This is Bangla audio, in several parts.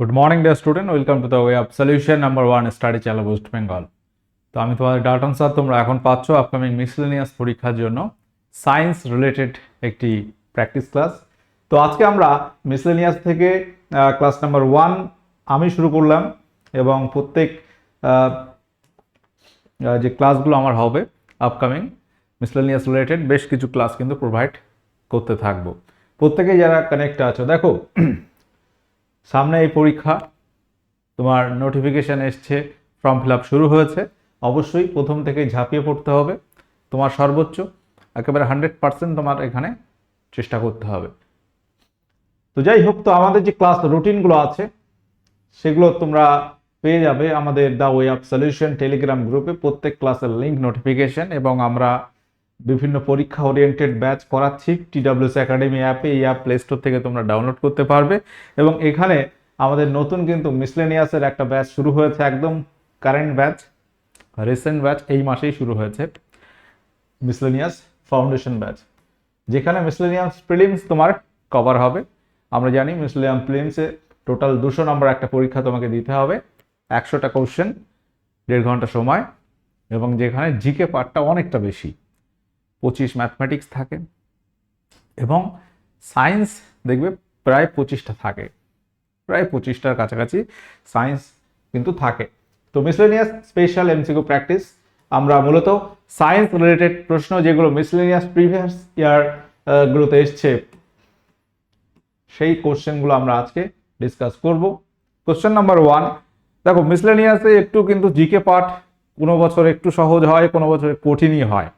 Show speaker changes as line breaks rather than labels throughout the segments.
Good morning dear student, welcome to the way of solution number 1 study channel West Bengal. তো আমি তোমাদের ডাল্টন স্যার। তোমরা এখন পাচ্ছ আপকামিং মিসলেনিয়াস পরীক্ষার জন্য সায়েন্স রিলেটেড একটি প্র্যাকটিস ক্লাস। তো আজকে আমরা মিসলেনিয়াস থেকে ক্লাস নাম্বার 1 আমি শুরু করলাম, এবং প্রত্যেক যে ক্লাসগুলো আমার হবে আপকামিং মিসলেনিয়াস রিলেটেড বেশ কিছু ক্লাস কিন্তু প্রোভাইড করতে থাকবো। প্রত্যেকে যারা কানেক্ট আছো, দেখো সামনে এই পরীক্ষা, তোমার নোটিফিকেশান এসছে, ফর্ম ফিল আপ শুরু হয়েছে। অবশ্যই প্রথম থেকেই ঝাঁপিয়ে পড়তে হবে, তোমার সর্বোচ্চ একেবারে 100% তোমার এখানে চেষ্টা করতে হবে। তো যাই হোক, তো আমাদের যে ক্লাস রুটিনগুলো আছে সেগুলো তোমরা পেয়ে যাবে আমাদের the way of solution Telegram গ্রুপে। প্রত্যেক ক্লাসের লিঙ্ক, নোটিফিকেশন, এবং আমরা বিভিন্ন পরীক্ষা ওরিয়েন্টেড ব্যাচ করাচ্ছি TWS একাডেমি অ্যাপে। এই অ্যাপ প্লে স্টোর থেকে তোমরা ডাউনলোড করতে পারবে, এবং এখানে আমাদের নতুন কিন্তু মিসলেনিয়াসের একটা ব্যাচ শুরু হয়েছে, একদম কারেন্ট ব্যাচ, রিসেন্ট ব্যাচ, এই মাসেই শুরু হয়েছে মিসলেনিয়াস ফাউন্ডেশন ব্যাচ, যেখানে মিসলেনিয়াস প্রিলিমস তোমার কভার হবে। আমরা জানি মিসলেনিয়াস প্রিলিমসে টোটাল 200 নম্বর একটা পরীক্ষা তোমাকে দিতে হবে, 100টা কোশ্চেন, 1.5 ঘন্টা সময়, এবং যেখানে জিকে পার্টটা অনেকটা বেশি, 25 ম্যাথমেটিক্স থাকে, এবং সায়েন্স দেখবে প্রায় 25টা থাকে, প্রায় 25টার কাছাকাছি সায়েন্স কিন্তু থাকে। তো মিসলেনিয়াস স্পেশাল এমসিকিউ প্র্যাকটিস, আমরা মূলত সায়েন্স রিলেটেড প্রশ্ন যেগুলো মিসলেনিয়াস প্রিভিয়াস ইয়ার গুলোতে এসছে, সেই কোশ্চেনগুলো আমরা আজকে ডিসকাস করব। কোশ্চেন নাম্বার 1, দেখো মিসলেনিয়াসে একটু কিন্তু জিকে পার্ট কোনো বছর একটু সহজ হয়, কোনো বছর কঠিনই হয়।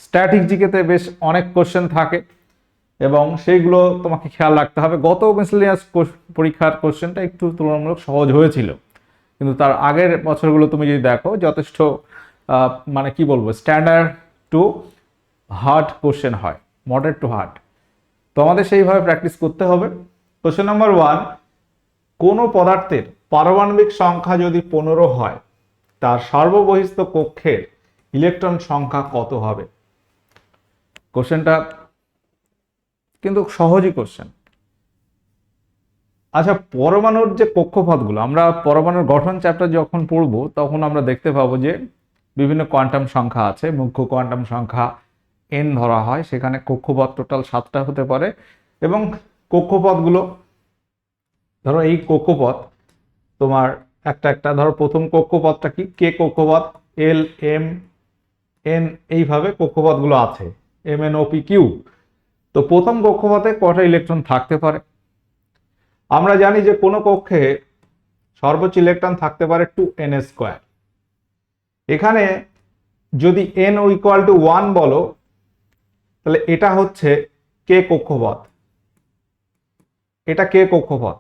স্ট্যাটিক জিকেতে বেশ অনেক কোশ্চেন থাকে, এবং সেইগুলো তোমাকে খেয়াল রাখতে হবে। গত মিসলেনিয়াস পরীক্ষার কোশ্চেনটা একটু তুলনামূলক সহজ হয়েছিল, কিন্তু তার আগের বছরগুলো তুমি যদি দেখো যথেষ্ট মানে কি বলবো, স্ট্যান্ডার্ড টু হার্ড কোশ্চেন হয়, মডারেট টু হার্ড। তো আমাদের সেইভাবে প্র্যাকটিস করতে হবে। কোশ্চেন নাম্বার 1, কোনো পদার্থের পারমাণবিক সংখ্যা যদি 15 হয়, তার সর্ববহিস্থ কক্ষের ইলেকট্রন সংখ্যা কত হবে? কোশ্চেনটা কিন্তু সহজই কোশ্চেন। আচ্ছা, পরমাণুর যে কক্ষপথগুলো, আমরা পরমাণুর গঠন চ্যাপ্টার যখন পড়ব তখন আমরা দেখতে পাবো যে বিভিন্ন কোয়ান্টাম সংখ্যা আছে। মুখ্য কোয়ান্টাম সংখ্যা n ধরা হয়, সেখানে কক্ষপথ টোটাল 7টা হতে পারে, এবং কক্ষপথগুলো ধরো এই কক্ষপথ তোমার একটা একটা ধরো, প্রথম কক্ষপথটা কি, কে কক্ষপথ, L M N, এইভাবে কক্ষপথগুলো আছে, M N O P Q। তো প্রথম কক্ষপথে কটা ইলেকট্রন থাকতে পারে? আমরা জানি যে কোনো কক্ষে সর্বোচ্চ ইলেকট্রন থাকতে পারে 2n²। এখানে যদি n = 1 বলো, তাহলে এটা হচ্ছে কে কক্ষপথ, এটা কে কক্ষপথ,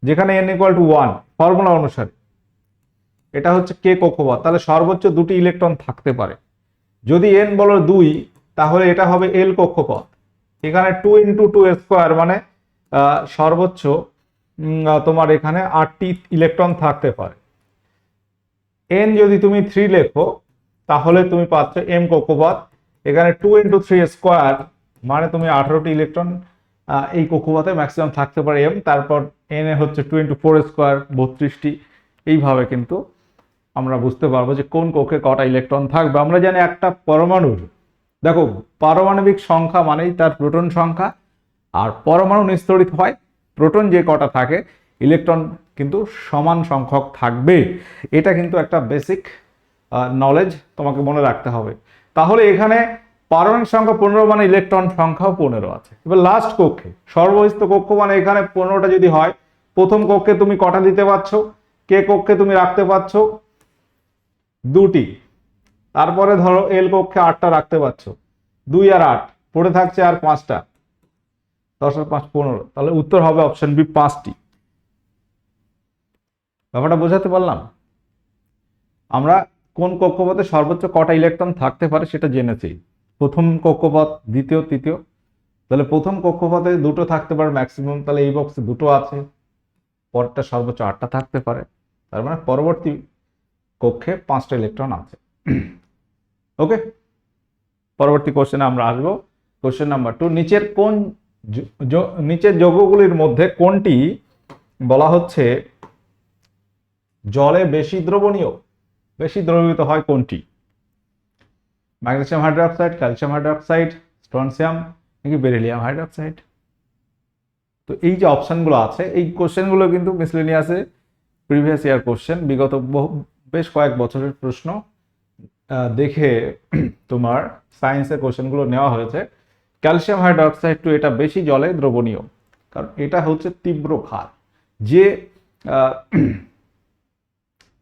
যেখানে n = 1 ফর্মুলা অনুসারে এটা হচ্ছে কে কক্ষপথ। তাহলে সর্বোচ্চ 2টি ইলেকট্রন থাকতে পারে। যদি n বলো 2, তাহলে এটা হবে l কক্ষপথ। এখানে 2 × 2² মানে সর্বোচ্চ তোমার এখানে 8টি ইলেকট্রন থাকতে পারে। n যদি তুমি 3 লেখো, তাহলে তুমি পাচ্ছ m কক্ষপথ। এখানে 2 × 3² মানে তুমি 18টি ইলেকট্রন এই কক্ষপথে ম্যাক্সিমাম থাকতে পারে m। তারপর n এ হচ্ছে 2 × 4² 32টি। এইভাবে কিন্তু আমরা বুঝতে পারবো যে কোন কক্ষে কটা ইলেকট্রন থাকবে। আমরা জানি একটা পরমাণুর, দেখো পারমাণবিক সংখ্যা মানেই তার প্রোটন সংখ্যা, আর পরমাণু নিস্তড়িত হয়, প্রোটন যে কটা থাকে ইলেকট্রন কিন্তু সমান সংখ্যক থাকবে। এটা কিন্তু একটা বেসিক নলেজ তোমাকে মনে রাখতে হবে। তাহলে এখানে পারমাণবিক সংখ্যা 15 মানে ইলেকট্রন সংখ্যাও 15 আছে। এবার লাস্ট কক্ষে সর্ববহিস্থ কক্ষ মানে এখানে 15টা যদি হয়, প্রথম কক্ষে তুমি কটা দিতে পারছো, কে কক্ষে তুমি রাখতে পারছো 2টি। তারপরে ধরো এল কক্ষে 8টা রাখতে পারছো, 2 আর 8 পড়ে থাকছে আর 5টা, 10 আর 5 15। তাহলে উত্তর হবে অপশন বি, 5টি। ব্যাপারটা বোঝাতে পারলাম? আমরা কোন কক্ষপথে সর্বোচ্চ কটা ইলেকট্রন থাকতে পারে সেটা জেনেছি, প্রথম কক্ষপথ, দ্বিতীয়, তৃতীয়। তাহলে প্রথম কক্ষপথে 2টো থাকতে পারে ম্যাক্সিমাম, তাহলে এই বক্সে 2টো আছে, পরেরটা সর্বোচ্চ 8টা থাকতে পারে, তার মানে পরবর্তী কক্ষে 5টা ইলেকট্রন আছে। ওকে, পরবর্তী কোশ্চেনে আমরা আসবো। কোশ্চেন নাম্বার 2, নিচের যৌগগুলির মধ্যে কোনটি বলা হচ্ছে জলে বেশি দ্রবণীয়, বেশি দ্রবীভূত হয় কোনটি? Magnesium hydroxide, calcium hydroxide, strontium নাকি বেরিলিয়াম হাইড্রোক্সাইড? তো এই যে অপশনগুলো আছে, এই কোশ্চেনগুলো কিন্তু মিসলেনিয়াসে প্রিভিয়াস ইয়ার কোশ্চেন, বিগত বেশ কয়েক বছরের প্রশ্ন দেখে তোমার সায়েন্সের কোশ্চেনগুলো নেওয়া হয়েছে। ক্যালসিয়াম হাইড্রোক্সাইড টু এটা বেশি জলে দ্রবণীয়, কারণ এটা হচ্ছে তীব্র ক্ষার, যে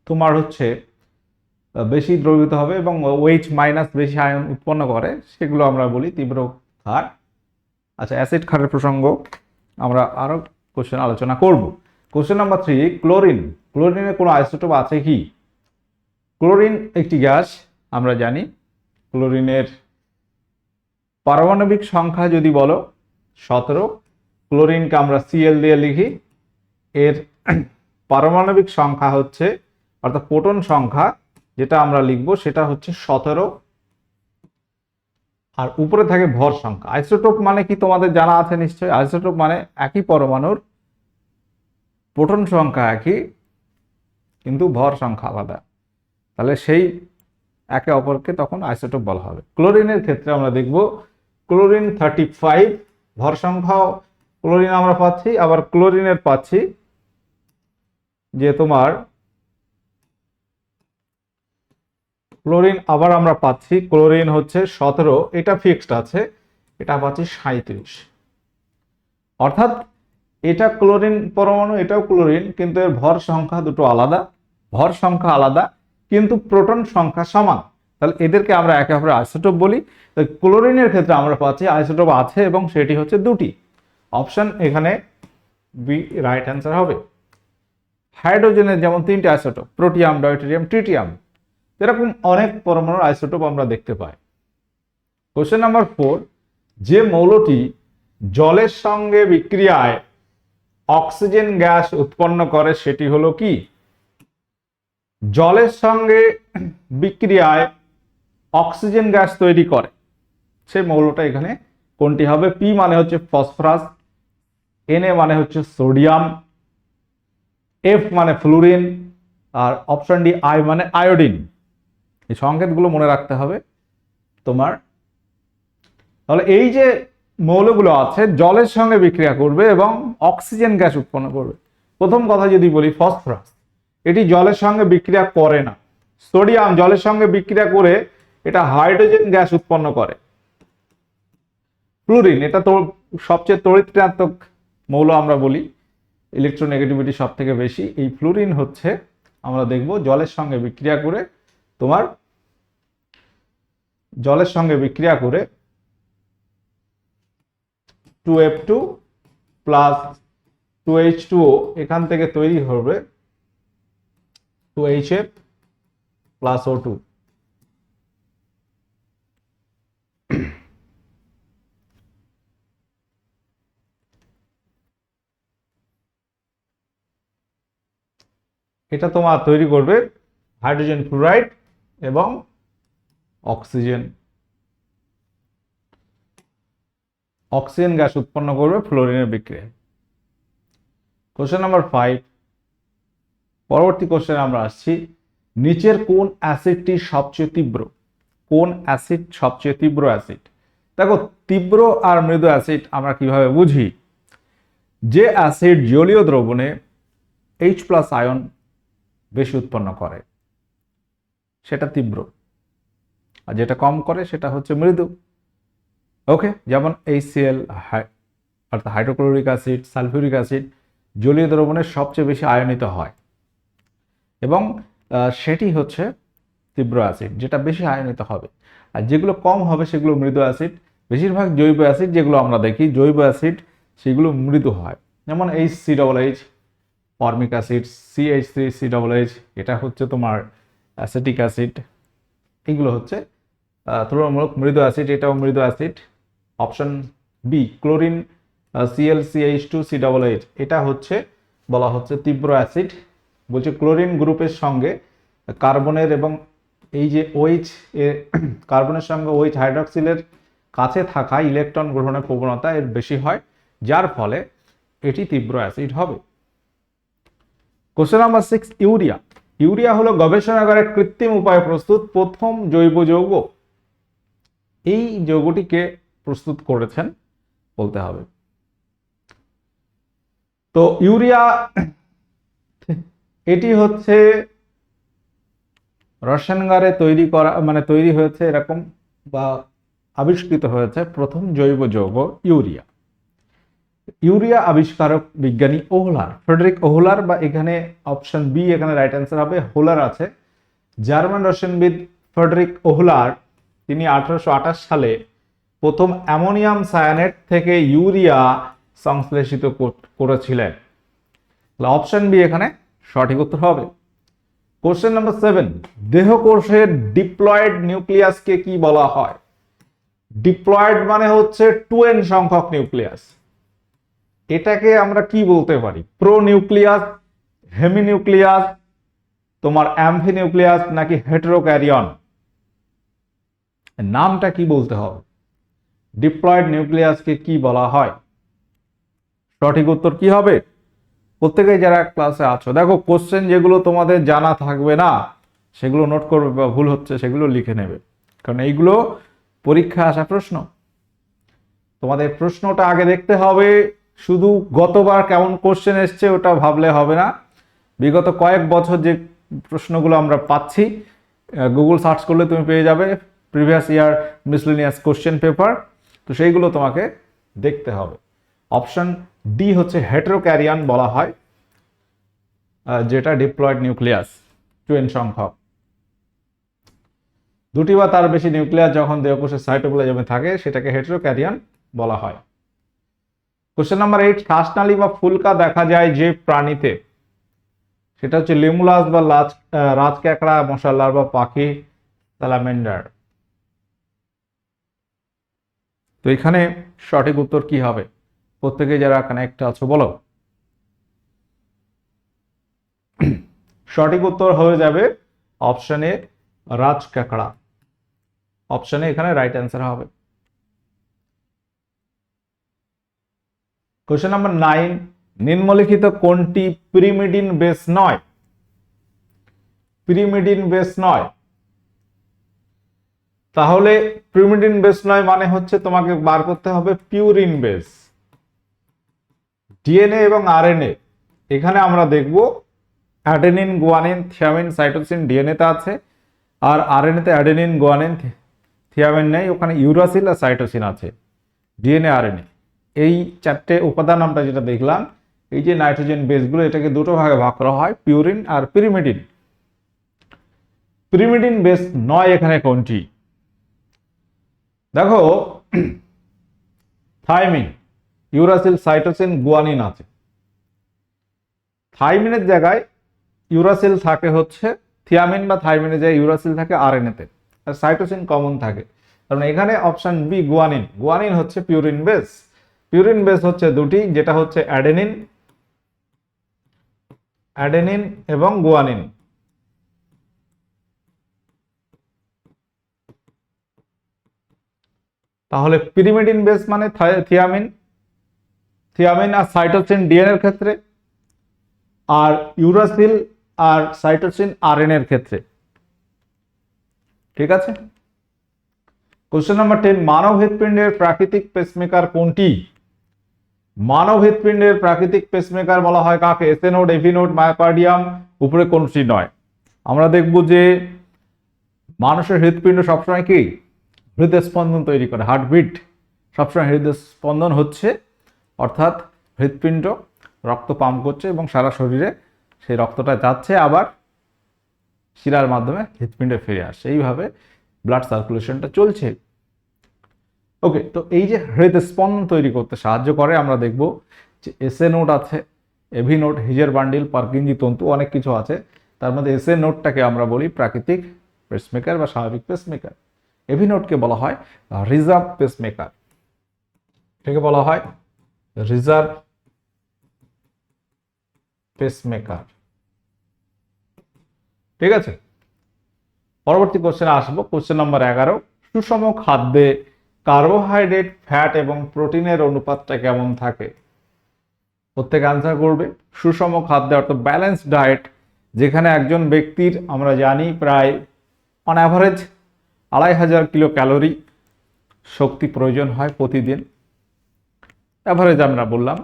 তোমার হচ্ছে বেশি দ্রবীভূত হবে এবং ওএইচ মাইনাস বেশি আয়ন উৎপন্ন করে, সেগুলো আমরা বলি তীব্র ক্ষার। আচ্ছা, অ্যাসিড ক্ষারের প্রসঙ্গ আমরা আরো কোশ্চেন আলোচনা করব। Question number 3, chlorine. ক্লোরিনের কোনো আইসোটোপ আছে কি? ক্লোরিন একটি গ্যাস, আমরা জানি। ক্লোরিনের পারমাণবিক সংখ্যা যদি বলো 17, ক্লোরিনকে আমরা Cl দিয়ে লিখি। এর পারমাণবিক সংখ্যা হচ্ছে, অর্থাৎ প্রোটন সংখ্যা যেটা আমরা লিখবো সেটা হচ্ছে 17, আর উপরে থাকে ভর সংখ্যা। আইসোটোপ মানে কি তোমাদের জানা আছে নিশ্চয়ই। আইসোটোপ মানে একই পরমাণুর প্রোটন সংখ্যা একই, কিন্তু ভর সংখ্যা আলাদা, তাহলে সেই একে অপরকে তখন আইসোটোপ বলা হবে। ক্লোরিনের ক্ষেত্রে আমরা দেখব ক্লোরিন 35, ভর সংখ্যাও ক্লোরিন আমরা পাচ্ছি, আবার ক্লোরিনের পাচ্ছি যে তোমার ক্লোরিন আবার আমরা পাচ্ছি ক্লোরিন হচ্ছে 17, এটা ফিক্সড আছে, এটা পাচ্ছি 37। অর্থাৎ এটা ক্লোরিন পরমাণু, এটাও ক্লোরিন, কিন্তু এর ভর সংখ্যা দুটো আলাদা, ভর সংখ্যা আলাদা কিন্তু প্রোটন সংখ্যা সমান, তাহলে এদেরকে আমরা একে অপরের আইসোটোপ বলি। তো ক্লোরিনের ক্ষেত্রে আমরা পাচ্ছি আইসোটোপ আছে এবং সেটি হচ্ছে দুটি। অপশন এখানে বি রাইট অ্যান্সার হবে। হাইড্রোজেনের যেমন 3টে আইসোটোপ, প্রোটিয়াম, ডয়টেরিয়াম, ট্রিটিয়াম, এরকম অনেক পরমাণুর আইসোটোপ আমরা দেখতে পাই। কোশ্চেন নাম্বার 4, যে মৌলটি জলের সঙ্গে বিক্রিয়ায় অক্সিজেন গ্যাস উৎপন্ন করে সেটি হলো কি? জলের সঙ্গে বিক্রিয়ায় অক্সিজেন গ্যাস তৈরি করে সেই মৌলটা এখানে কোনটি হবে? পি মানে হচ্ছে ফসফরাস, Na মানে হচ্ছে সোডিয়াম, এফ মানে ফ্লুরিন, আর অপশন ডি আই মানে আয়োডিন। এই সংকেতগুলো মনে রাখতে হবে তোমার। তাহলে এই যে মৌলগুলো আছে জলের সঙ্গে বিক্রিয়া করবে এবং অক্সিজেন গ্যাস উৎপন্ন করবে। প্রথম কথা যদি বলি ফসফরাস, এটি জলের সঙ্গে বিক্রিয়া করে না। সোডিয়াম জলের সঙ্গে বিক্রিয়া করে এটা হাইড্রোজেন গ্যাস উৎপন্ন করে। ফ্লুরিন এটা তো সবচেয়ে তড়িৎ ঋণাত্মক মৌল আমরা বলি, ইলেকট্রোনেগেটিভিটি সব থেকে বেশি। এই ফ্লুরিন হচ্ছে আমরা দেখব জলের সঙ্গে বিক্রিয়া করে তোমার জলের সঙ্গে বিক্রিয়া করে 2F2 প্লাস 2H2O এখান থেকে তৈরি হবে 2HF প্লাস O2। এটা তোমার তৈরি করবে হাইড্রোজেন ফ্লুরাইড এবং অক্সিজেন, অক্সিজেন গ্যাস উৎপন্ন করবে ফ্লোরিনের বিক্রিয়ায়। কোশ্চেন নাম্বার 5, পরবর্তী কোশ্চেন আমরা আসছি, নিচের কোন অ্যাসিডটি সবচেয়ে তীব্র? কোন অ্যাসিড সবচেয়ে তীব্র অ্যাসিড? দেখো, তীব্র আর মৃদু অ্যাসিড আমরা কিভাবে বুঝি? যে অ্যাসিড জলীয় দ্রবণে H+ আয়ন বেশি উৎপন্ন করে সেটা তীব্র, আর যেটা কম করে সেটা হচ্ছে মৃদু। ওকে, যেমন HCl অর্থাৎ হাইড্রোক্লোরিক অ্যাসিড, সালফিউরিক অ্যাসিড জলীয় দ্রবণে সবচেয়ে বেশি আয়নিত হয় এবং সেটি হচ্ছে তীব্র অ্যাসিড, যেটা বেশি আয়নিত হবে। আর যেগুলো কম হবে সেগুলো মৃদু অ্যাসিড। বেশিরভাগ জৈব অ্যাসিড যেগুলো আমরা দেখি, জৈব অ্যাসিড সেগুলো মৃদু হয়, যেমন HCOH, ফর্মিক অ্যাসিড, CH3COH, এটা হচ্ছে তোমার অ্যাসিটিক অ্যাসিড, এগুলো হচ্ছে তুলনামূলক মৃদু অ্যাসিড, এটাও মৃদু acid. Option B chlorine ClCH2COH এটা হচ্ছে বলা হচ্ছে তীব্র অ্যাসিড। বলছে ক্লোরিন গ্রুপের সঙ্গে কার্বনের এবং এই যে OH কার্বনের সঙ্গে OH হাইড্রক্সিলের কাছে থাকা ইলেকট্রন গ্রহণের প্রবণতা এর বেশি হয়, যার ফলে এটি তীব্র অ্যাসিড হবে। Question number 6, urea. ইউরিয়া হলো গবেষণাগারে কৃত্রিম উপায়ে প্রস্তুত প্রথম জৈব যৌগ। এই যৌগটিকে প্রস্তুত করেছেন বলতে হবে। তো ইউরিয়া এটি হচ্ছে রসায়নাগারে তৈরি করা, মানে তৈরি হয়েছে এরকম বা আবিষ্কৃত হয়েছে প্রথম জৈব যৌগ ইউরিয়া। ইউরিয়া আবিষ্কারক বিজ্ঞানী ওহলার, ফ্রেডরিক ওহলার, বা এখানে অপশন বি এখানে রাইট অ্যান্সার হবে, হোলার আছে। জার্মান রসায়নবিদ ফ্রেডরিক ওহলার তিনি 1828 সালে প্রথম অ্যামোনিয়াম সায়ানেট থেকে ইউরিয়া সংশ্লেষিত করেছিলেন। অপশন বি এখানে সঠিক উত্তর হবে। কোশ্চেন নাম্বার 7, দেহকোষের ডিপ্লয়েড নিউক্লিয়াসকে কি বলা হয়? ডিপ্লয়েড মানে হচ্ছে 2n সংখ্যক নিউক্লিয়াস। এটাকে আমরা কি বলতে পারি? প্রো নিউক্লিয়াস, হেমি নিউক্লিয়াস, তোমার অ্যাম্ফি নিউক্লিয়াস, নাকি হেটেরোক্যারিয়ন? নামটা কি বলতে হবে? ডিপ্লয়েড নিউক্লিয়াসকে কি বলা হয়? সঠিক উত্তর কি হবে? প্রত্যেকেই যারা ক্লাসে আছো, দেখো কোশ্চেন যেগুলো তোমাদের জানা থাকবে না সেগুলো নোট করবে, বা ভুল হচ্ছে সেগুলো লিখে নেবে, কারণ এইগুলো পরীক্ষা আসা প্রশ্ন। তোমাদের প্রশ্নটা আগে দেখতে হবে, শুধু গতবার কেমন কোশ্চেন এসছে ওটা ভাবলে হবে না। বিগত কয়েক বছর যে প্রশ্নগুলো আমরা পাচ্ছি, গুগল সার্চ করলে তুমি পেয়ে যাবে previous year miscellaneous question paper, তো সেইগুলো তোমাকে দেখতে হবে। অপশন ডি হচ্ছে হেটেরোক্যারিয়ন বলা হয়, যেটা ডিপ্লয়েড নিউক্লিয়াস 2n সংখ্যক। দুটি বা তার বেশি নিউক্লিয়াস যখন দেহকোষের সাইটোপ্লাজমে থাকে সেটাকে হেটেরোক্যারিয়ন বলা হয়। কোশ্চেন নাম্বার 8, শ্বাসনালী বা ফুলকা দেখা যায় যে প্রাণীতে? সেটা হচ্ছে লিমুলাস বা রাজক্যাকড়া, মশার লার্ভা, পাখি, স্যালামেন্ডার। তো এখানে সঠিক উত্তর কি হবে? প্রত্যেকে যারা কানেক্ট আছো বলো। সঠিক উত্তর হয়ে যাবে অপশনে রাজক্যাকড়া। অপশনে এখানে রাইট অ্যান্সার হবে। কোশ্চেন নাম্বার 9, নিম্নলিখিত কোনটি পিরিমিডিন বেস নয়? পিরিমিডিন বেস নয়, তাহলে পিরিমিডিন বেস নয় মানে হচ্ছে তোমাকে বার করতে হবে পিউরিন বেস। ডিএনএ এবং আরএনএ, এখানে আমরা দেখব adenine, guanine, thiamine, cytosine DNA তে আছে, আর আরএনএ তে অ্যাডেনিন, গুয়ানিন, থিয়ামিন নেই, ওখানে ইউরাসিল আর সাইটোসিন আছে। ডিএনএ, আরএনএ এই চারটে উপাদান আমরা যেটা দেখলাম, এই যে নাইট্রোজেন বেসগুলো, এটাকে দুটো ভাগে ভাগ করা হয়, পিউরিন আর পিরিমিডিন। পিরিমিডিন বেস নয় এখানে কোনটি? দেখো থাইমিন, ইউরাসিল, সাইটোসিন, গুয়ানিন আছে। থাইমিনের জায়গায় ইউরাসিল থাকে হচ্ছে থিয়ামিন, বা থাইমিনের জায়গায় ইউরাসিল থাকে আরএনএ তে, আর সাইটোসিন কমন থাকে। কারণ এখানে অপশন বি গুয়ানিন, গুয়ানিন হচ্ছে পিউরিন বেস। পিউরিন বেস হচ্ছে দুটি, যেটা হচ্ছে অ্যাডেনিন, অ্যাডেনিন এবং গুয়ানিন। তাহলে পিরিমিডিন বেস মানে থিয়ামিন, থিয়ামিন আর সাইটোসিন ডিএনএ এর ক্ষেত্রে, আর ইউরাসিল আর সাইটোসিন আরএনএ এর ক্ষেত্রে। ঠিক আছে। কোশ্চেন নাম্বার 10, মানব হৃৎপিণ্ডের প্রাকৃতিক পেসমেকার কোনটি? মানব হৃৎপিণ্ডের প্রাকৃতিক পেসমেকার বলা হয় কাকে? SA node, AV node, myocardium, উপরে কোনটি নয়? আমরা দেখব যে মানুষের হৃৎপিণ্ড সবসময় কি হৃদস্পন্দন তৈরি করে, হার্টবিট সবসময় হৃদস্পন্দন হচ্ছে, অর্থাৎ হৃৎপিণ্ড রক্ত পাম্প করছে এবং সারা শরীরে সেই রক্তটা যাচ্ছে, আবার শিরার মাধ্যমে হৃৎপিণ্ডে ফিরে আসছে, এইভাবে ব্লাড সার্কুলেশনটা চলছে। ওকে, তো এই যে হৃদস্পন্দন তৈরি করতে সাহায্য করে, আমরা দেখব যে এসএ নোড আছে, এভি নোড, হিজের বান্ডিল, পার্কিনজি তন্তু, অনেক কিছু আছে। তার মধ্যে এসএ নোডটাকে আমরা বলি প্রাকৃতিক পেসমেকার বা স্বাভাবিক পেসমেকার। এভি নোডকে বলা হয় রিজার্ভ পেসমেকার। এটাকে বলা হয় রিজার্ভ পেসমেকার। ঠিক আছে, পরবর্তী কোশ্চেনে আসবো। কোশ্চেন নাম্বার 11, সুষম খাদ্যে কার্বোহাইড্রেট, ফ্যাট এবং প্রোটিনের অনুপাতটা কেমন থাকে? প্রত্যেক আনসার করবে। সুষম খাদ্য অর্থাৎ ব্যালেন্স ডায়েট, যেখানে একজন ব্যক্তির আমরা জানি প্রায় অন অ্যাভারেজ 2500 কিলো ক্যালোরি শক্তি প্রয়োজন হয় প্রতিদিন, অ্যাভারেজ আমরা বললাম।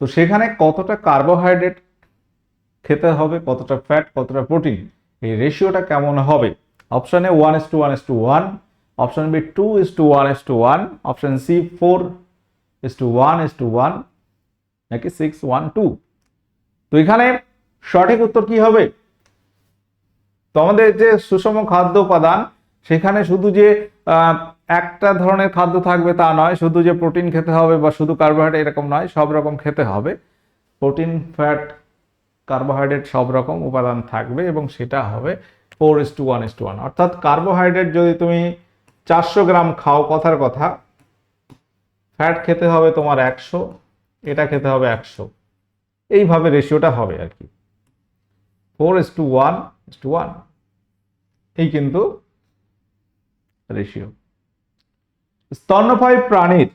তো সেখানে কতটা কার্বোহাইড্রেট খেতে হবে, কতটা ফ্যাট, কতটা প্রোটিন, এই রেশিওটা কেমন হবে? Option A 1:1:1, option B 2:1:1, option C 4:1:1, নাকি 6:1:2? তো এখানে সঠিক উত্তর কি হবে? তোমাদের যে সুষম খাদ্য উপাদান, সেখানে শুধু যে একটা ধরনের খাদ্য থাকবে তা নয়, শুধু যে প্রোটিন খেতে হবে বা শুধু কার্বোহাইড্রেট এরকম নয়, সব রকম খেতে হবে। প্রোটিন, ফ্যাট, কার্বোহাইড্রেট সব রকম উপাদান থাকবে এবং সেটা হবে 4:1:1। অর্থাৎ কার্বোহাইড্রেট যদি তুমি 400 গ্রাম খাও, কথার কথা, ফ্যাট খেতে হবে তোমার 100, এটা খেতে হবে 100, এইভাবে রেশিওটা হবে আর কি, 4:1:1, এই কিন্তু রেশিও। স্তন্যপায়ী প্রাণীর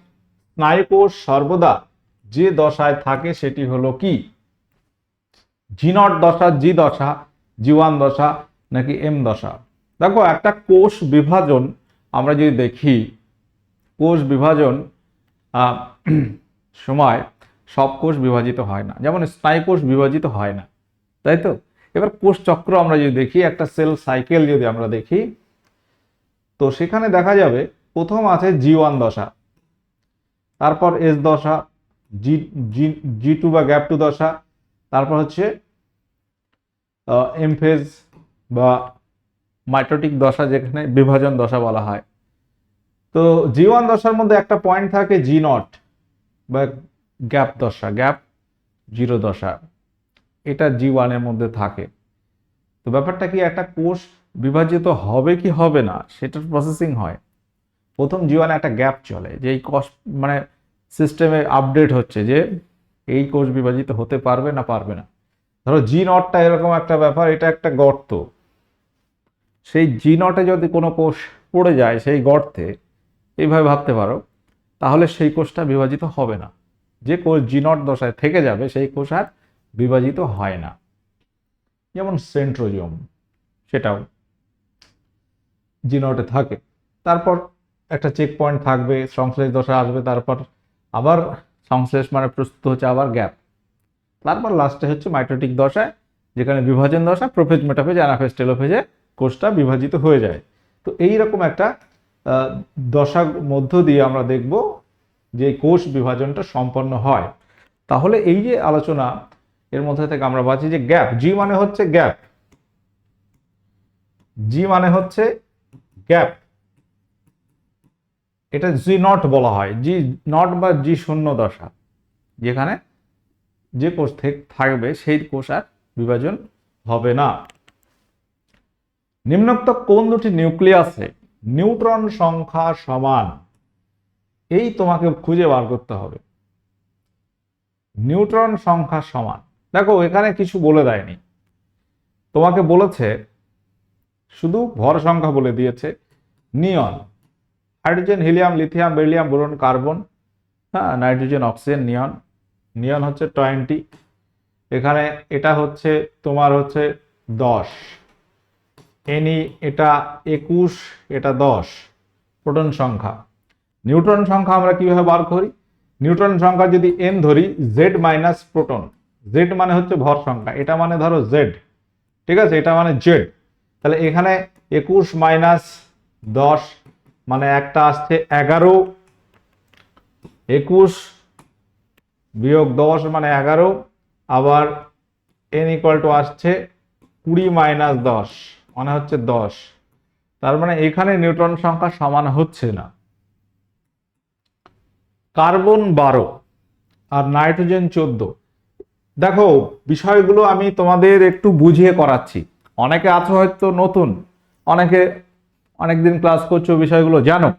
স্নায়ুকোষ সর্বদা যে দশায় থাকে সেটি হলো কি? জি0 দশা, জি দশা, জি1 দশা, নাকি এম দশা? দেখো, একটা কোষ বিভাজন আমরা যদি দেখি, কোষ বিভাজন সময় সব কোষ বিভাজিত হয় না, যেমন স্নায়ুকোষ বিভাজিত হয় না, তাই তো? এবার কোষ চক্র আমরা যদি দেখি, একটা সেল সাইকেল যদি আমরা দেখি, তো সেখানে দেখা যাবে প্রথম আছে জি1 দশা, তারপর এস দশা, জি2 বা গ্যাপ 2 দশা, তারপর হচ্ছে এম ফেজ বা মাইটোটিক দশা, যেখানে বিভাজন দশা বলা হয়। তো জি1 দশার মধ্যে একটা পয়েন্ট থাকে জি0 বা গ্যাপ দশা, গ্যাপ 0 দশা, এটা জি1 এর মধ্যে থাকে। তো ব্যাপারটা কি, একটা কোষ বিভাজিত হবে কি হবে না সেটার প্রসেসিং হয়। প্রথম জি1 একটা গ্যাপ চলে, যে এই কোষ মানে সিস্টেমে আপডেট হচ্ছে যে এই কোষ বিভাজিত হতে পারবে না পারবে না। ধরো জি0টা এরকম একটা ব্যাপার, এটা একটা গর্ত, সেই জি0-এ যদি কোনো কোষ পড়ে যায় সেই গর্তে, এইভাবে ভাবতে পারো, তাহলে সেই কোষটা বিভাজিত হবে না। যে কোষ জি0 দশায় থেকে যাবে সেই কোষ আর বিভাজিত হয় না। যেমন সেন্ট্রোজোম, সেটাও জি0-এ থাকে। তারপর একটা চেক পয়েন্ট থাকবে, সংশ্লেষ দশা আসবে, তারপর আবার সংশ্লেষ মানে প্রস্তুত হচ্ছে আবার গ্যাপ, তারপর লাস্টে হচ্ছে মাইটোটিক দশায়, যেখানে বিভাজন দশা, প্রোফেজ, মেটাফেজ, অ্যানাফেজ, টেলোফেজে কোষটা বিভাজিত হয়ে যায়। তো এইরকম একটা দশার মধ্য দিয়ে আমরা দেখব যে কোষ বিভাজনটা সম্পন্ন হয়। তাহলে এই যে আলোচনা, এর মধ্যে থেকে আমরা পাচ্ছি যে গ্যাপ, জি মানে হচ্ছে গ্যাপ, জি মানে হচ্ছে গ্যাপ, এটা জি0 বলা হয়, জি0 বা জি0 দশা, যেখানে যে কোষ থাকবে সেই কোষ আর বিভাজন হবে না। নিম্নোক্ত কোন দুটি নিউক্লিয়াসে নিউট্রন সংখ্যা সমান? এই তোমাকে খুঁজে বার করতে হবে। নিউট্রন সংখ্যা সমান, দেখো এখানে কিছু বলে দেয়নি, তোমাকে বলেছে শুধু ভর সংখ্যা বলে দিয়েছে। Neon, hydrogen, helium, lithium, beryllium, boron, carbon, হ্যাঁ, নাইট্রোজেন, অক্সিজেন, নিয়ন, নিয়ন হচ্ছে 20, এখানে এটা হচ্ছে তোমার হচ্ছে 10, এনি এটা 21, এটা 10 প্রোটন সংখ্যা। নিউট্রন সংখ্যা আমরা কিভাবে বার করি? নিউট্রন সংখ্যা যদি n ধরি, জেড মাইনাস প্রোটন, জেড মানে হচ্ছে ভর সংখ্যা, এটা মানে ধরো জেড, ঠিক আছে, এটা মানে জেড, তাহলে এখানে 21 মাইনাস 10 মানে একটা আসছে 11, 21 বিয়োগ 10 মানে 11, আবার n ইকুয়াল টু আসছে 20 মাইনাস 10 মানে হচ্ছে 10, তার মানে এখানে নিউট্রন সংখ্যা সমান হচ্ছে না। কার্বন 12 আর নাইট্রোজেন 14, দেখো বিষয়গুলো আমি তোমাদের একটু বুঝিয়ে করাচ্ছি, অনেকে আছো হয়তো নতুন, অনেকে অনেকদিন ক্লাস করছো, বিষয়গুলো জানো,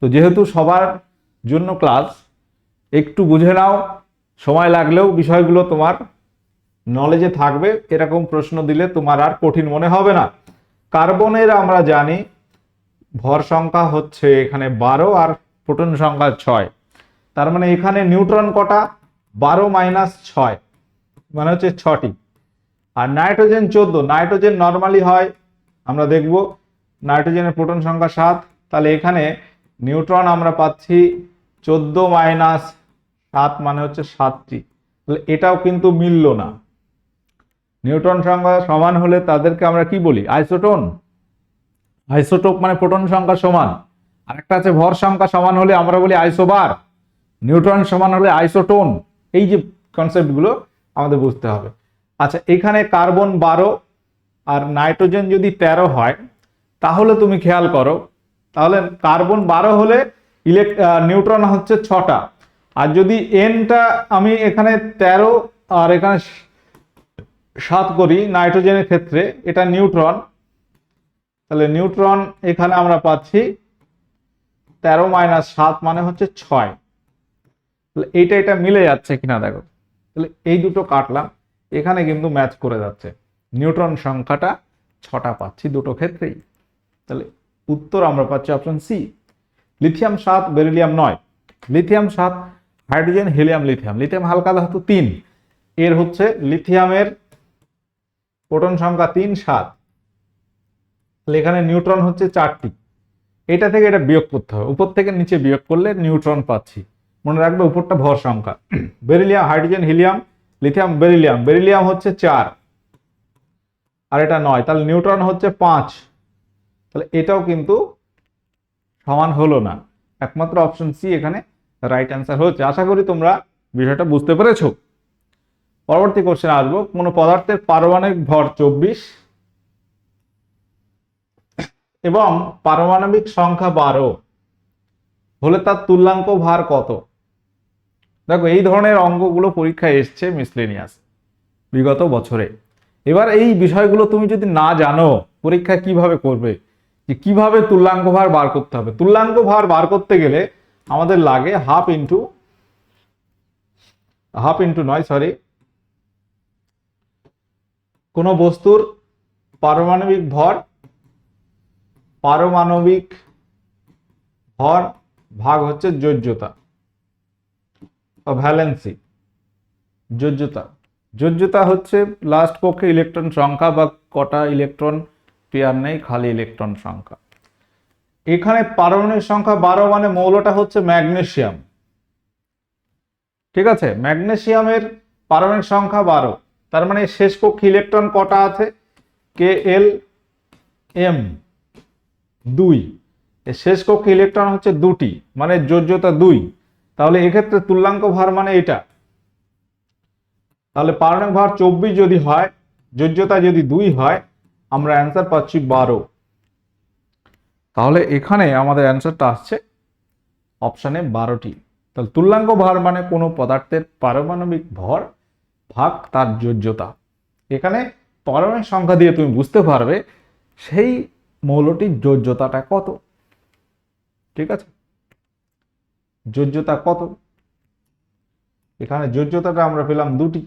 তো যেহেতু সবার জন্য ক্লাস, একটু বুঝে নাও, সময় লাগলেও বিষয়গুলো তোমার নলেজে থাকবে, এরকম প্রশ্ন দিলে তোমার আর কঠিন মনে হবে না। কার্বনের আমরা জানি ভর সংখ্যা হচ্ছে এখানে 12 আর প্রোটন সংখ্যা 6, তার মানে এখানে নিউট্রন কটা? 12 মাইনাস 6 মানে হচ্ছে 6টি। আর নাইট্রোজেন 14, নাইট্রোজেন নর্মালি হয়, আমরা দেখব নাইট্রোজেনের প্রোটন সংখ্যা 7, তাহলে এখানে নিউট্রন আমরা পাচ্ছি 14 মাইনাস 7 মানে হচ্ছে 7টি। তাহলে এটাও কিন্তু মিলল না। নিউট্রন সংখ্যা সমান হলে তাদেরকে আমরা কি বলি? আইসোটোন। আইসোটোপ মানে প্রোটন সংখ্যা সমান। আরেকটা আছে ভর সংখ্যা সমান হলে আমরা বলি আইসোবার। নিউট্রন সমান হলে আইসোটোন। এই যে কনসেপ্টগুলো আমাদের বুঝতে হবে। আচ্ছা, এখানে কার্বন 12 আর নাইট্রোজেন যদি 13 হয়, তাহলে তুমি খেয়াল করো, তাহলে কার্বন 12 হলে নিউট্রন হচ্ছে 6টা। আর যদি এনটা আমি এখানে 13 আর এখানে 7 করি নাইট্রোজেনের ক্ষেত্রে, এটা নিউট্রন, তাহলে নিউট্রন এখানে আমরা পাচ্ছি 13 মাইনাস 7 মানে হচ্ছে 6। তাহলে এটা মিলে যাচ্ছে কিনা দেখো। তাহলে এই দুটো কাটলাম, এখানে কিন্তু ম্যাচ করে যাচ্ছে, নিউট্রন সংখ্যাটা 6টা পাচ্ছি দুটো ক্ষেত্রেই। তাহলে উত্তর আমরা পাচ্ছি option C, lithium 7 beryllium 9। Lithium 7, hydrogen helium lithium. Lithium হালকা ধাতু 3, এর হচ্ছে লিথিয়ামের প্রোটন সংখ্যা 3 7। তাহলে এখানে নিউট্রন হচ্ছে 4টি। এটা থেকে এটা বিয়োগ করতে হবে, উপর থেকে নিচে বিয়োগ করলে নিউট্রন পাচ্ছি। মনে রাখবে উপরটা ভর সংখ্যা। Beryllium, hydrogen helium lithium beryllium, beryllium হচ্ছে 4 আর এটা 9, তাহলে নিউট্রন হচ্ছে 5। তাহলে এটাও কিন্তু সমান হলো না, একমাত্র অপশন সি এখানে রাইট অ্যান্সার হচ্ছে। আশা করি তোমরা বিষয়টা বুঝতে পেরেছো। পরবর্তী কোশ্চেন আসবো, কোন পদার্থের পারমাণবিক ভর 24 এবং পারমাণবিক সংখ্যা 12 হলে তার তুল্যাঙ্ক ভার কত? দেখো, এই ধরনের অঙ্কগুলো পরীক্ষায় এসছে মিসলেনিয়াস বিগত বছরে। এবার এই বিষয়গুলো তুমি যদি না জানো পরীক্ষা কিভাবে করবে, যে কিভাবে তুল্যাঙ্ক ভার বার করতে হবে। তুল্যাঙ্ক ভার বার করতে গেলে আমাদের লাগে হাফ ইন্টু নয়, সরি, কোন বস্তুর পারমাণবিক ভর ভাগ হচ্ছে যোজ্যতা বা ভ্যালেন্সি। যোজ্যতা হচ্ছে লাস্ট পক্ষে ইলেকট্রন সংখ্যা বা কটা ইলেকট্রন পেয়ার নেই, খালি ইলেকট্রন সংখ্যা। এখানে পারমাণবিক সংখ্যা 12 মানে মৌলটা হচ্ছে ম্যাগনেসিয়াম। ঠিক আছে, ম্যাগনেসিয়ামের পারমাণবিক সংখ্যা 12, তার মানে শেষ কক্ষে ইলেকট্রন কটা আছে? Kl m 2। শেষ কক্ষে ইলেকট্রন হচ্ছে 2টি, মানে যোজ্যতা 2। তাহলে এক্ষেত্রে তুল্যাঙ্ক ভার মানে এটা। তাহলে পারমাণবিক ভার 24 যদি হয়, যোজ্যতা যদি 2 হয়, আমরা অ্যান্সার পাচ্ছি 12। তাহলে এখানে আমাদের অ্যান্সারটা আসছে অপশনে 12টি। তাহলে তুল্যাঙ্ক ভার মানে কোনো পদার্থের পারমাণবিক ভর ভাগ তার যোজ্যতা। এখানে পারমাণবিক সংখ্যা দিয়ে তুমি বুঝতে পারবে সেই মৌলটির যোজ্যতাটা কত। ঠিক আছে, যোজ্যতা কত? এখানে যোজ্যতাটা আমরা পেলাম 2টি।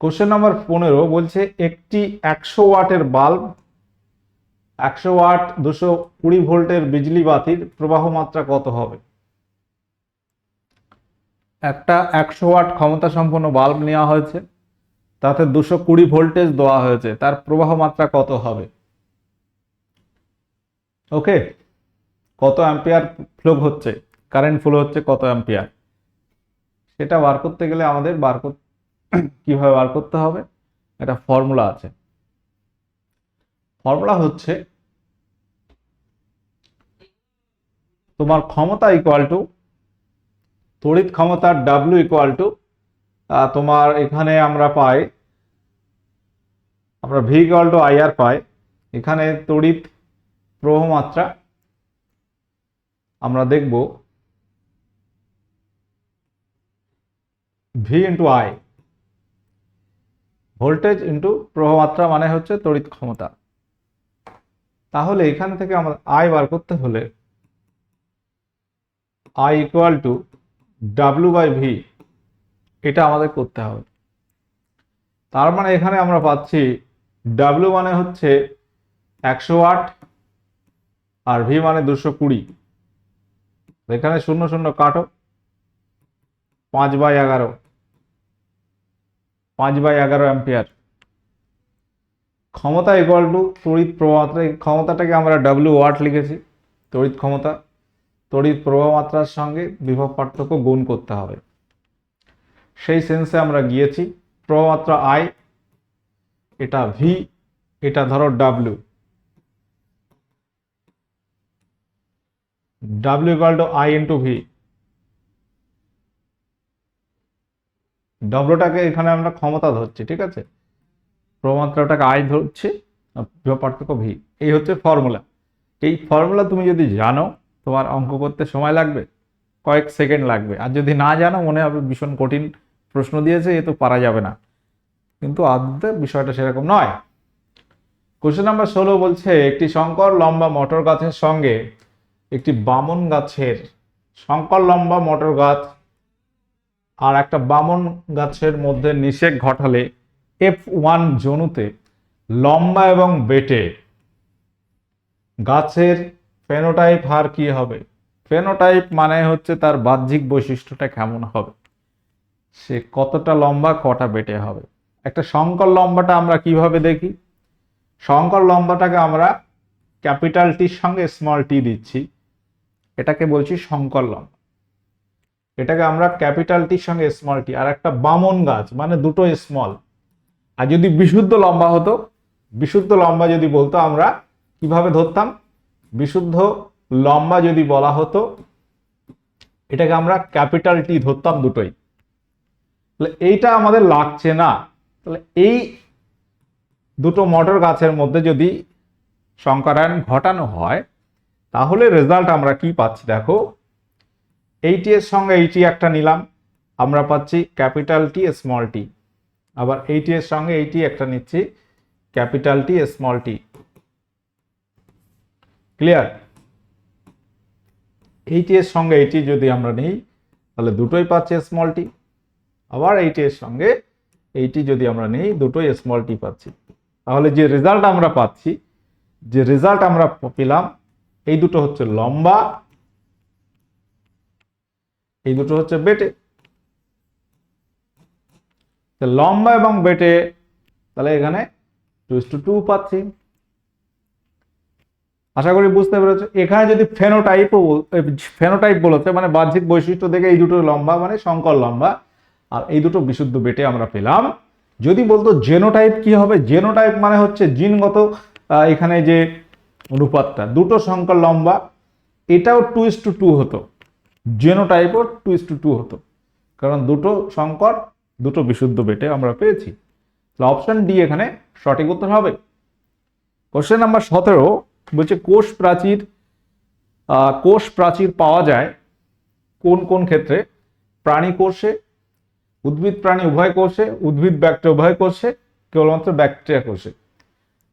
কোশ্চেন নাম্বার 15 বলছে একটি 100 ওয়াটের বাল্ব, 100 ওয়াট 220 ভোল্টের বিজলি বাতির প্রবাহ মাত্রা কত হবে? একটা 100 ওয়াট ক্ষমতা সম্পন্ন বাল্ব নেওয়া হয়েছে, তাতে 220 ভোল্টেজ দেওয়া হয়েছে, তার প্রবাহ মাত্রা কত হবে? ওকে, কত অ্যাম্পিয়ার ফ্লো হচ্ছে, কারেন্ট ফ্লো হচ্ছে কত অ্যাম্পিয়ার, সেটা বার করতে গেলে আমাদের কিভাবে বার করতে হবে? একটা ফর্মুলা আছে। ফর্মুলা হচ্ছে তোমার ক্ষমতা ইকুয়াল টু তড়িৎ ক্ষমতার W ইকুয়াল টু তোমার এখানে আমরা V ইকুয়াল টু IR পাই। এখানে তড়িৎ প্রবাহ মাত্রা আমরা দেখব V into I, voltage into প্রবাহ মাত্রা মানে হচ্ছে তড়িৎ ক্ষমতা। তাহলে এখান থেকে আমাদের I বার করতে হলে I equal to W by V, এটা আমাদের করতে হবে। তার মানে এখানে আমরা পাচ্ছি W মানে হচ্ছে 100 ওয়াট আর V মানে 220। এখানে 0 0 কাটো, 5/11, 5/11 অ্যাম্পিয়ার। ক্ষমতা ইকুয়াল টু তড়িৎ প্রবাহ মাত্রা। এই ক্ষমতাটাকে আমরা W ওয়াট লিখেছি, তড়িৎ ক্ষমতা। তড়িৎ প্রবাহ মাত্রার সঙ্গে বিভব পার্থক্য গুণ করতে হবে, সেই সেন্সে আমরা গিয়েছি। প্রবাহ মাত্রা I, এটা V, এটা ধরো W। W equal to I into V। ডব্লুটাকে এখানে আমরা ক্ষমতা ধরছি, ঠিক আছে, প্রমাত্রাটাকে I ধরছি, বিভব পার্থক্য V। এই হচ্ছে ফর্মুলা। এই ফর্মুলা তুমি যদি জানো, তোমার অঙ্ক করতে সময় লাগবে কয়েক সেকেন্ড লাগবে, আর যদি না জানো মনে হবে ভীষণ কঠিন প্রশ্ন দিয়েছে, এ তো পারা যাবে না, কিন্তু আদতে বিষয়টা সেরকম নয়। কোশ্চেন নাম্বার 16 বলছে একটি শঙ্কর লম্বা মটর গাছের সঙ্গে একটি বামন গাছের, শঙ্কর লম্বা মটর গাছ আর একটা বামন গাছের মধ্যে নিষেক ঘটালে F1 জনুতে লম্বা এবং বেটে গাছের ফেনোটাইপ হার কি হবে? ফেনোটাইপ মানে হচ্ছে তার বাহ্যিক বৈশিষ্ট্যটা কেমন হবে, সে কতটা লম্বা কটা বেটে হবে। একটা শঙ্কর লম্বাটা আমরা কিভাবে দেখি? শঙ্কর লম্বাটাকে আমরা ক্যাপিটাল টির সঙ্গে স্মল টি দিচ্ছি, এটাকে বলছি শঙ্কর লম্বা। এটাকে আমরা ক্যাপিটাল টির সঙ্গে স্মল টি। আর একটা বামন গাছ মানে দুটো স্মল। আর যদি বিশুদ্ধ লম্বা হতো, বিশুদ্ধ লম্বা যদি বলতো আমরা কিভাবে ধরতাম? বিশুদ্ধ লম্বা যদি বলা হতো, এটাকে আমরা ক্যাপিটাল টি ধরতাম দুটোই। তাহলে এইটা আমাদের লাগছে না। তাহলে এই দুটো মটর গাছের মধ্যে যদি সংকরায়ন ঘটানো হয়, তাহলে রেজাল্ট আমরা কি পাচ্ছি দেখো। এইটি এর সঙ্গে এইটি একটা নিলাম, আমরা পাচ্ছি ক্যাপিটাল টি স্মল টি। আবার এইটি এর সঙ্গে এইটি একটা নিচ্ছি, capital T small tea. Clear? এইটি এর সঙ্গে এইটি যদি আমরা নিই, তাহলে দুটোই পাচ্ছি স্মল টি। আবার এইটি এর সঙ্গে এইটি যদি আমরা নিই, দুটোই স্মল টি পাচ্ছি। তাহলে যে রেজাল্ট আমরা পাচ্ছি, যে রেজাল্ট আমরা পেলাম, এই দুটো হচ্ছে লম্বা, এই দুটো হচ্ছে বেটে। লম্বা এবং বেটে, তাহলে এখানে 2:2 পাচ্ছি। আশা করি বুঝতে পেরেছো। এখানে যদি ফেনোটাইপ বলেছে মানে বাহ্যিক বৈশিষ্ট্য দেখে এই দুটো লম্বা মানে শঙ্কর লম্বা, আর এই দুটো বিশুদ্ধ বেটে আমরা পেলাম। যদি বলতো জেনোটাইপ কি হবে? জেনোটাইপ মানে হচ্ছে জিনগত এখানে যে অনুপাতটা, দুটো শঙ্কর লম্বা, এটাও 2:2 হতো, জেনোটাইপও 2:2 হতো, কারণ দুটো শঙ্কর দুটো বিশুদ্ধ বেটে আমরা পেয়েছি। অপশন ডি এখানে সঠিক উত্তর হবে। কোশ্চেন নাম্বার 17 বলছে কোষ প্রাচীর পাওয়া যায় কোন কোন ক্ষেত্রে? প্রাণী কোষে, উদ্ভিদ প্রাণী উভয় কোষে, উদ্ভিদ ব্যাকটেরিয়া উভয় কোষে, কেবলমাত্র ব্যাকটেরিয়া কোষে।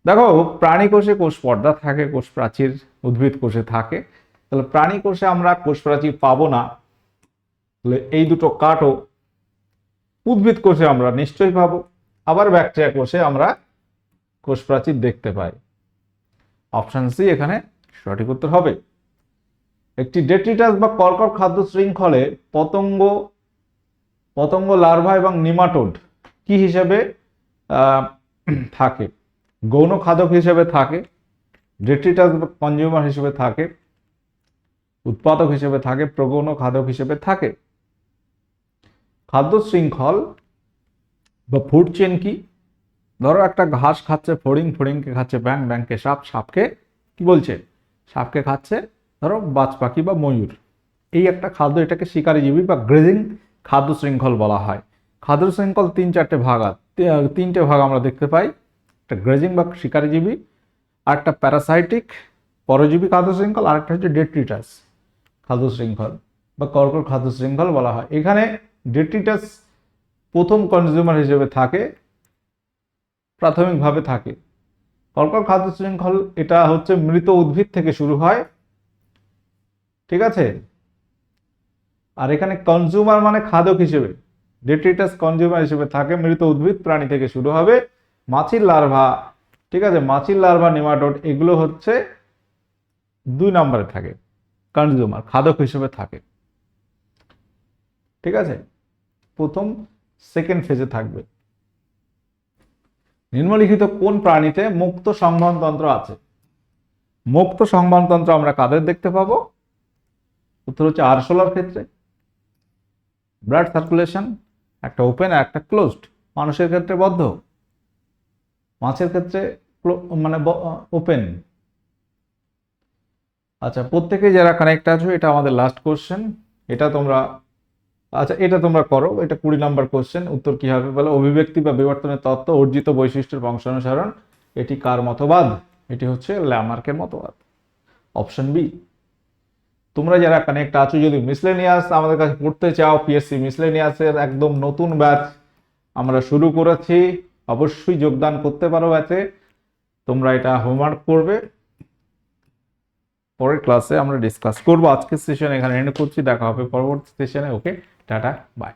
দেখো প্রাণী কোষে কোষ পর্দা থাকে, কোষ প্রাচীর উদ্ভিদ কোষে থাকে। তাহলে প্রাণী কোষে আমরা কোষ প্রাচীর পাবো না, তাহলে এই দুটো কাটো। উদ্ভিদ কোষে আমরা নিশ্চয়ই পাবো, আবার ব্যাকটেরিয়া কোষে আমরা কোষ প্রাচীর দেখতে পাই। অপশন সি এখানে সঠিক উত্তর হবে। একটি ডেট্রিটাস বা কর্কট খাদ্য শৃঙ্খলে পতঙ্গ লার্ভা এবং নিমাটোড কি হিসেবে থাকে? গৌণ খাদক হিসেবে থাকে, ডেট্রিটাস বা কনজিউমার হিসেবে থাকে, উৎপাদক হিসেবে থাকে, প্রগৌণ খাদক হিসেবে থাকে। খাদ্য শৃঙ্খল বা ফুড চেন কি? ধরো একটা ঘাস খাচ্ছে ফড়িং, ফড়িংকে খাচ্ছে ব্যাং, ব্যাংকে সাপ, সাপকে কি বলছে? সাপকে খাচ্ছে ধরো বাজ পাখি বা ময়ূর। এই একটা খাদ্য, এটাকে শিকারীজীবী বা গ্রেজিং খাদ্য শৃঙ্খল বলা হয়। খাদ্য শৃঙ্খল তিনটে ভাগ আমরা দেখতে পাই, একটা গ্রেজিং বা শিকারীজীবী, আর একটা প্যারাসাইটিক পরজীবী খাদ্য শৃঙ্খল, আর একটা হচ্ছে ডেট্রিটাস খাদ্য শৃঙ্খল বা কর্কট খাদ্য শৃঙ্খল বলা হয়। এখানে ডেট্রিটাস প্রথম কনজিউমার হিসেবে থাকে, প্রাথমিকভাবে থাকে। কর্কট খাদ্য শৃঙ্খল এটা হচ্ছে মৃত উদ্ভিদ থেকে শুরু হয়, ঠিক আছে। আর এখানে কনজিউমার মানে খাদক হিসেবে, ডেট্রিটাস কনজিউমার হিসেবে থাকে, মৃত উদ্ভিদ প্রাণী থেকে শুরু হবে। মাছির লার্ভা, ঠিক আছে, মাছির লার্ভা, নেমাটোড, এগুলো হচ্ছে 2 নম্বরে থাকে। কনজিউমার, খাদক হিসেবে থাকে। ঠিক আছে, প্রথম সেকেন্ড ফেজে থাকবে। নিম্নলিখিত কোন প্রাণীতে মুক্ত সংবহনতন্ত্র আছে? মুক্ত সংবহনতন্ত্র আমরা কাদের দেখতে পাবো? উত্তর হচ্ছে আরশোলার ক্ষেত্রে। ব্লাড সার্কুলেশন একটা ওপেন আর একটা ক্লোজড। মানুষের ক্ষেত্রে বদ্ধ, মাছের ক্ষেত্রে মানে ওপেন। আচ্ছা, প্রত্যেকে যারা কানেক্ট আছো, এটা আমাদের লাস্ট কোশ্চেন। এটা তোমরা করো, এটা 20 নম্বর কোশ্চেন। উত্তর কি হবে বলো? অভিব্যক্তি বা বিবর্তনের তত্ত্ব অর্জিত বৈশিষ্ট্যের বংশানুসরণ। এটি কার মতবাদ? এটি হচ্ছে ল্যামার্কের মতবাদ, অপশন বি। তোমরা যারা কানেক্ট আছো, যদি মিসলেনিয়াস আমাদের কাছে পড়তে চাও, পিএসসি মিসলেনিয়াসের একদম নতুন ব্যাচ আমরা শুরু করেছি, অবশ্যই যোগদান করতে পারো ব্যাচে। তোমরা এটা হোমওয়ার্ক করবে, পরের ক্লাসে আমরা ডিসকাস করবো। আজকের সেশন এখানে এন্ড করছি, দেখা হবে পরবর্তী সেশনে। ওকে, টাটা, বাই।